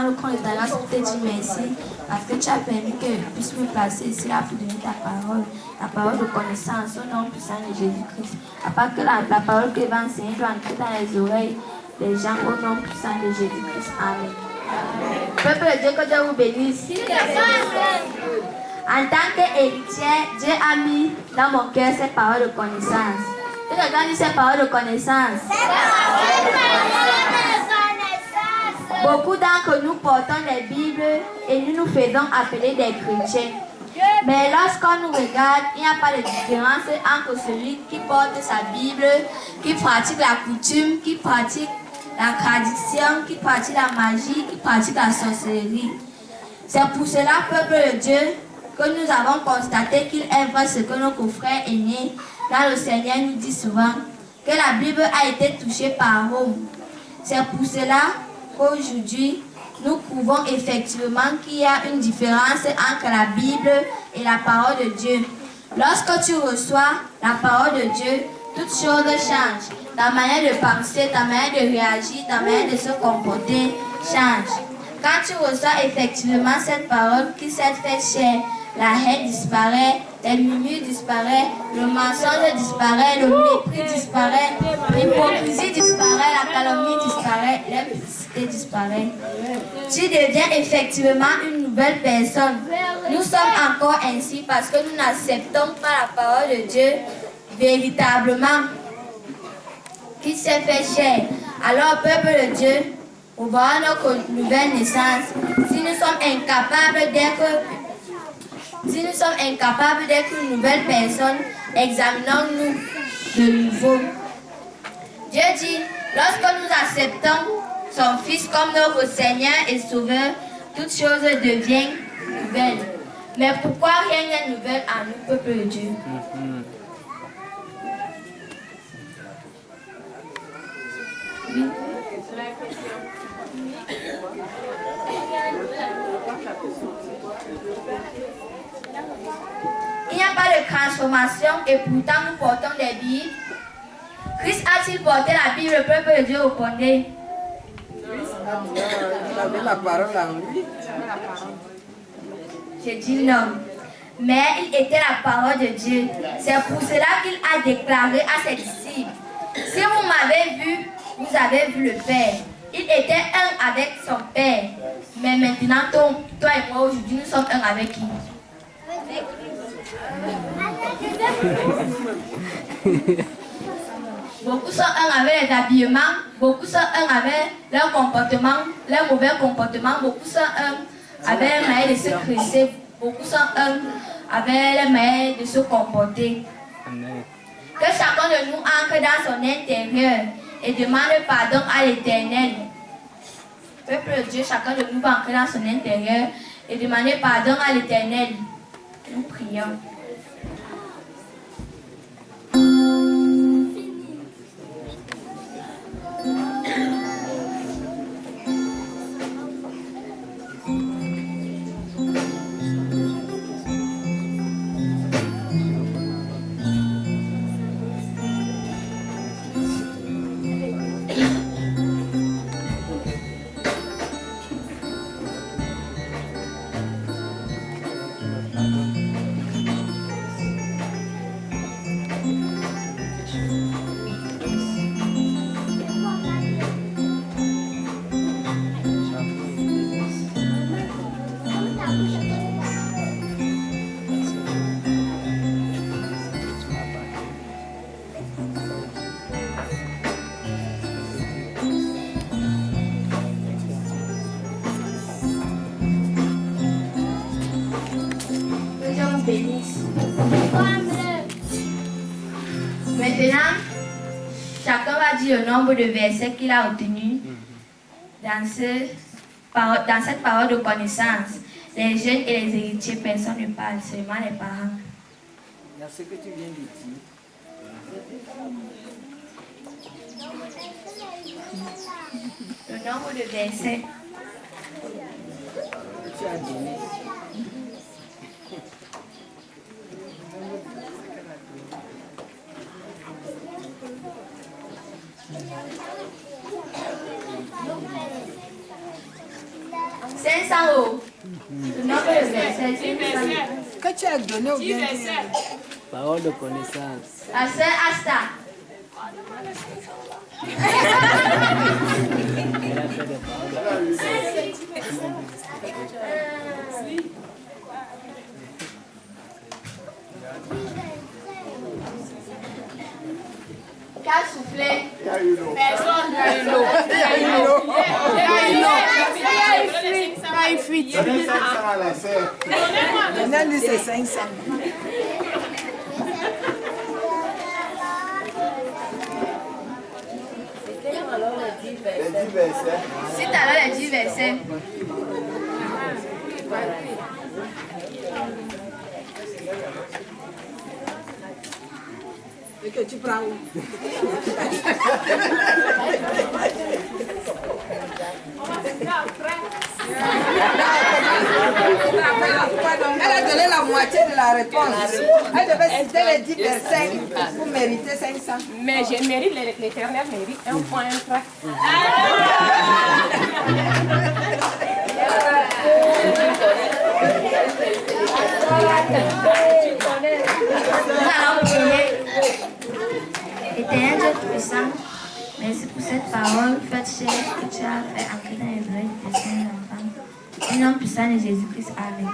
le camp de ta grâce pour te dire merci parce que tu as permis que je puisse me placer ici là pour donner ta parole de connaissance au nom puissant de Jésus-Christ. Afin que la parole que va enseigner doit entrer dans les oreilles des gens au nom puissant de Jésus-Christ. Amen. Peuple de Dieu, que Dieu vous bénisse. En tant qu'héritier, Dieu a mis dans mon cœur ces paroles de connaissance. Tu regardes ces paroles de connaissance. Beaucoup d'entre nous portons des Bibles et nous nous faisons appeler des chrétiens. Mais lorsqu'on nous regarde, il n'y a pas de différence entre celui qui porte sa Bible, qui pratique la coutume, qui pratique la tradition, qui pratique la magie, qui pratique la sorcellerie. C'est pour cela, peuple de Dieu, que nous avons constaté qu'il est vrai ce que nos confrères aînés dans le Seigneur nous dit souvent, que la Bible a été touchée par Rome. C'est pour cela qu'aujourd'hui, nous prouvons effectivement qu'il y a une différence entre la Bible et la parole de Dieu. Lorsque tu reçois la parole de Dieu, toutes choses changent. Ta manière de penser, ta manière de réagir, ta manière de se comporter change. Quand tu reçois effectivement cette parole qui s'est fait chair, la haine disparaît, les murmures disparaissent, le mensonge disparaît, le mépris disparaît, l'hypocrisie disparaît, la calomnie disparaît, l'impudicité disparaît. Tu deviens effectivement une nouvelle personne. Nous sommes encore ainsi parce que nous n'acceptons pas la parole de Dieu véritablement qui s'est fait chair. Alors, peuple de Dieu, pour voir notre nouvelle naissance, si nous sommes incapables d'être une nouvelle personne, examinons-nous de nouveau. Dieu dit, lorsque nous acceptons son Fils comme notre Seigneur et Sauveur, toutes choses deviennent nouvelles. Mais pourquoi rien n'est nouvel à nous, peuple de Dieu? Oui. Il n'y a pas de transformation et pourtant nous portons des Bibles. Christ a-t-il porté la Bible, le peuple de Dieu répondait. Il avait la parole en lui. J'ai dit non. Mais il était la parole de Dieu. C'est pour cela qu'il a déclaré à ses disciples, si vous m'avez vu, vous avez vu le Père. Il était un avec son Père. Mais maintenant, toi et moi, aujourd'hui, nous sommes un avec qui? Beaucoup sont un avec les habillements, beaucoup sont un avec leur comportement, leur mauvais comportement, beaucoup sont un avec la manière de se crisser, beaucoup sont un avec la manière de se comporter. Que chacun de nous entre dans son intérieur et demande pardon à l'Éternel. Peuple de Dieu, chacun de nous va entrer dans son intérieur et demander pardon à l'Éternel. Nous prions. Maintenant, chacun va dire le nombre de versets qu'il a obtenus dans cette parole de connaissance. Les jeunes et les héritiers, personne ne parle, seulement les parents. Il y a ce que tu viens de dire. Le nombre de versets. Tu as donné. haut. Le nombre de versets, c'est 100. Que tu as donné au bien Parole de connaissance. La sœur Asta. Elle a fait des paroles de connaissance. Qui a soufflé? Personne. Donnez-lui ses 500. C'est alors les 10 versets. Et que tu prends où? Elle a donné la moitié de la réponse. Elle devait citer les 10 versets pour mériter 500. Mais je mérite, l'éternel mérite un point, un trac. Nous allons prier. Éternel Dieu Tout-Puissant, merci pour cette parole faite chez que tu as fait entrer dans les oreilles de tes saints enfants. Au nom puissant de Jésus-Christ, Amen.